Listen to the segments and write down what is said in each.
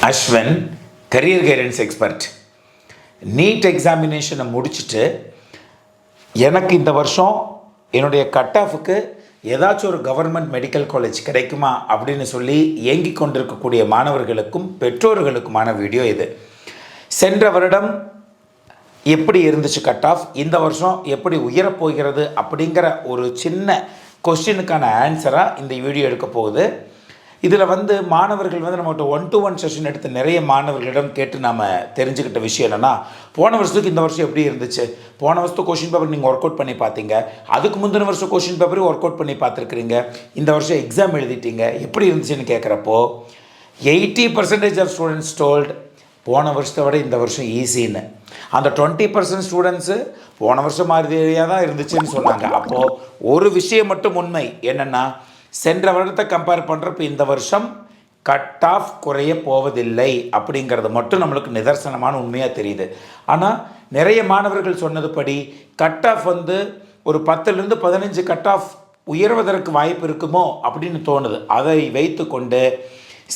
Ashwin, career guidance expert. NEET எக்ஸாமினேஷனை முடிச்சுட்டு எனக்கு இந்த வருஷம் என்னுடைய கட் ஆஃபுக்கு ஏதாச்சும் ஒரு கவர்மெண்ட் மெடிக்கல் காலேஜ் கிடைக்குமா அப்படின்னு சொல்லி ஏங்கி கொண்டிருக்கக்கூடிய மாணவர்களுக்கும் பெற்றோர்களுக்குமான வீடியோ இது. சென்ற வருடம் எப்படி இருந்துச்சு கட் ஆஃப், இந்த வருஷம் எப்படி உயரப்போகிறது அப்படிங்கிற ஒரு சின்ன கொஸ்டினுக்கான ஆன்சராக இந்த வீடியோ எடுக்க போகுது. இதில் மாணவர்கள் நம்மகிட்ட 1-to-1 செஷன் எடுத்து நிறைய மாணவர்களிடம் கேட்டு நாம் தெரிஞ்சுக்கிட்ட விஷயம் என்னென்னா, போன வருஷத்துக்கு இந்த வருஷம் எப்படி இருந்துச்சு, போன வருஷத்துக்கு கொஷின் பேப்பர் நீங்கள் ஒர்க் அவுட் பண்ணி பார்த்தீங்க, அதுக்கு முந்தின வருஷம் கொஷின் பேப்பரையும் ஒர்க் அவுட் பண்ணி பார்த்துருக்குறீங்க, இந்த வருஷம் எக்ஸாம் எழுதிட்டீங்க, எப்படி இருந்துச்சுன்னு கேட்குறப்போ 80% ஆஃப் ஸ்டூடெண்ட்ஸ் டோல்ட் போன வருஷத்தை விட இந்த வருஷம் ஈஸின்னு. அந்த 20% ஸ்டூடெண்ட்ஸு போன வருஷம் மாதிரியாக தான் இருந்துச்சுன்னு சொன்னாங்க. அப்போது ஒரு விஷயம் மட்டும் உண்மை என்னென்னா, சென்ற வருடத்தை கம்பேர் பண்ணுறப்ப இந்த வருஷம் கட் ஆஃப் குறைய போவதில்லை அப்படிங்கிறது மட்டும் நம்மளுக்கு நிதர்சனமான உண்மையாக தெரியுது. ஆனால் நிறைய மாணவர்கள் சொன்னதுபடி கட் ஆஃப் ஒரு 10லேருந்து 15 கட் ஆஃப் உயர்வதற்கு வாய்ப்பு இருக்குமோ அப்படின்னு தோணுது. அதை வைத்து கொண்டு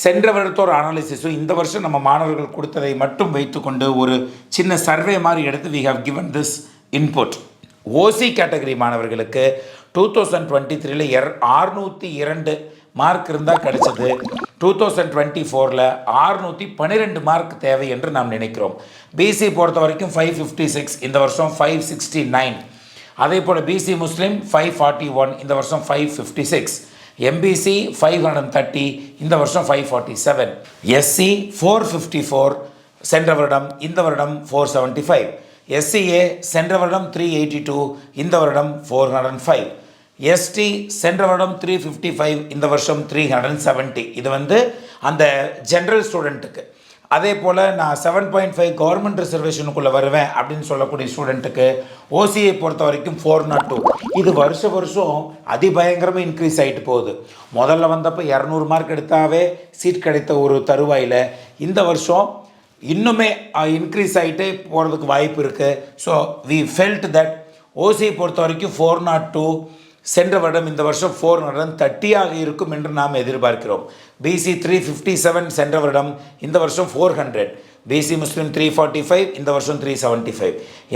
சென்ற வருடத்தோட அனாலிசிஸும் இந்த வருஷம் நம்ம மாணவர்கள் கொடுத்ததை மட்டும் வைத்துக்கொண்டு ஒரு சின்ன சர்வே மாதிரி எடுத்து we have given this input. OC category மாணவர்களுக்கு 2023 602 மார்க் இருந்தால் கிடைச்சது. 2024 612 மார்க் தேவை என்று நாம் நினைக்கிறோம். பிசி பொறுத்த வரைக்கும் 556, இந்த வருஷம் 569. அதே போல் பிசி முஸ்லீம் 541, இந்த வருஷம் 556. எம்பிசி 530, இந்த வருஷம் 547. எஸ்சி 454 சென்ற வருடம், இந்த வருடம் 475. எஸ்சிஏ சென்ற வருடம் 382, இந்த வருடம் 405. எஸ்டி சென்ற வருடம் 355, இந்த வருஷம் 370. இது அந்த ஜென்ரல் ஸ்டூடெண்ட்டுக்கு. அதே போல் நான் 7.5 கவர்மெண்ட் ரிசர்வேஷனுக்குள்ளே வருவேன் அப்படின்னு சொல்லக்கூடிய ஸ்டூடெண்ட்டுக்கு ஓசியை பொறுத்த வரைக்கும் 402. இது வருஷம் அதிபயங்கரமாக இன்க்ரீஸ் ஆகிட்டு போகுது. முதல்ல வந்தப்போ 200 மார்க் எடுத்தாவே சீட் கிடைத்த ஒரு தருவாயில் இந்த வருஷம் இன்னுமே இன்க்ரீஸ் ஆகிட்டே போகிறதுக்கு வாய்ப்பு இருக்குது. ஸோ வி ஃபெல்ட் தட் ஓசியை பொறுத்த வரைக்கும் 402 சென்ற வருடம், இந்த வருஷம் 430 இருக்கும் என்று நாம் எதிர்பார்க்கிறோம். பிசி 357 சென்ற வருடம், இந்த வருஷம் 400. பிசி முஸ்லீம் 345, இந்த வருஷம் 375.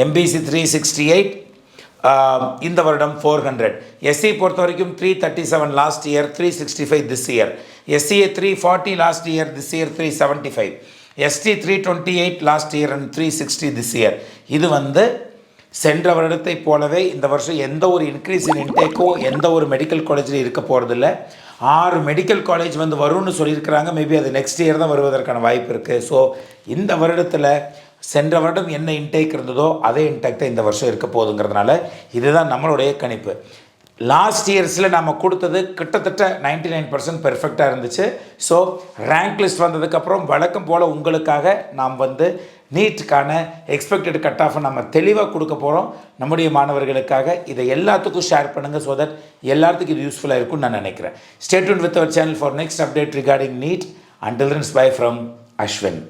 எம்பிசி 368, இந்த வருடம் 400. எஸ்சி பொறுத்த வரைக்கும் 337 last year, 365 this year. SCA 340 last year, this year 375. ST 328 last year and 360 this year. இது சென்ற வருடத்தை போலவே இந்த வருஷம் எந்த ஒரு இன்க்ரீஸ் இன் இன்டேக்கோ எந்த ஒரு மெடிக்கல் காலேஜில் இருக்க போகிறதில்ல. 6 மெடிக்கல் காலேஜ் வரும்னு சொல்லியிருக்கிறாங்க. மேபி அது நெக்ஸ்ட் இயர் தான் வருவதற்கான வாய்ப்பு இருக்குது. ஸோ இந்த வருடத்தில் சென்ற வருடம் என்ன இன்டேக் இருந்ததோ அதே இன்டேக் தான் இந்த வருஷம் இருக்க போகுதுங்கிறதுனால இதுதான் நம்மளுடைய கணிப்பு. லாஸ்ட் இயர்ஸில் நம்ம கொடுத்தது கிட்டத்தட்ட 99% பெர்ஃபெக்டாக இருந்துச்சு. ஸோ ரேங்க் லிஸ்ட் வந்ததுக்கப்புறம் வழக்கம் போல் உங்களுக்காக நாம் நீட்டுக்கான எக்ஸ்பெக்டட் கட் ஆஃபை நம்ம தெளிவாக கொடுக்க போகிறோம் நம்முடைய மாணவர்களுக்காக. இதை எல்லாத்துக்கும் ஷேர் பண்ணுங்கள். ஸோ தட் எல்லாத்துக்கும் இது யூஸ்ஃபுல்லாக இருக்கும்னு நான் நினைக்கிறேன். Stay tuned with our channel for next update regarding NEET. Until then bye from Ashwin.